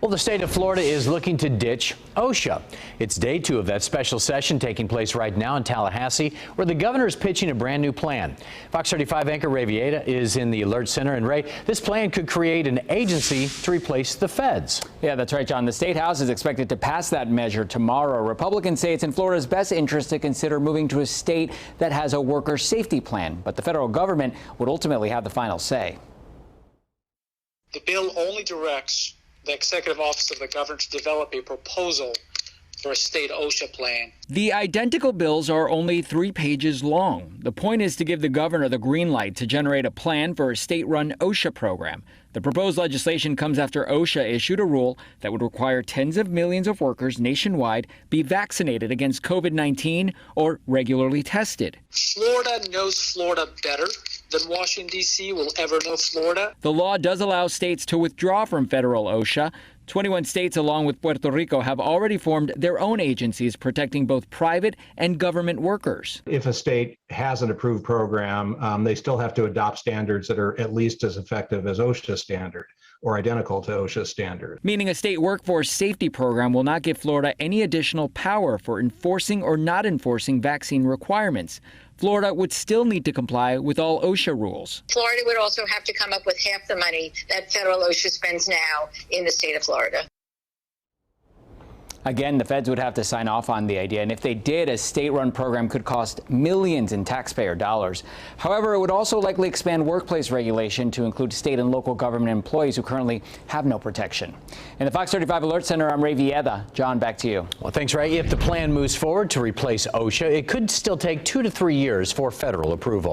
Well, the state of Florida is looking to ditch OSHA. It's day 2 of that special session taking place right now in Tallahassee, where the governor is pitching a brand new plan. Fox 35 anchor Ray Vieta is in the Alert Center. And Ray, this plan could create an agency to replace the feds. Yeah, that's right, John. The State House is expected to pass that measure tomorrow. Republicans say it's in Florida's best interest to consider moving to a state that has a worker safety plan, but the federal government would ultimately have the final say. The bill only directs the executive office of the governor to develop a proposal for a state OSHA plan. The identical bills are only 3 pages long. The point is to give the governor the green light to generate a plan for a state-run OSHA program. The proposed legislation comes after OSHA issued a rule that would require tens of millions of workers nationwide be vaccinated against COVID-19 or regularly tested. Florida knows Florida better than Washington, D.C. will ever know Florida. The law does allow states to withdraw from federal OSHA. 21 states, along with Puerto Rico, have already formed their own agencies protecting both private and government workers. If a state has an approved program, they still have to adopt standards that are at least as effective as OSHA standard or identical to OSHA standard. Meaning a state workforce safety program will not give Florida any additional power for enforcing or not enforcing vaccine requirements. Florida would still need to comply with all OSHA rules. Florida would also have to come up with half the money that federal OSHA spends now in the state of Florida. Again, the feds would have to sign off on the idea, and if they did, a state-run program could cost millions in taxpayer dollars. However, it would also likely expand workplace regulation to include state and local government employees who currently have no protection. In the Fox 35 Alert Center, I'm Ray Vieta. John, back to you. Well, thanks, Ray. If the plan moves forward to replace OSHA, it could still take 2 to 3 years for federal approval.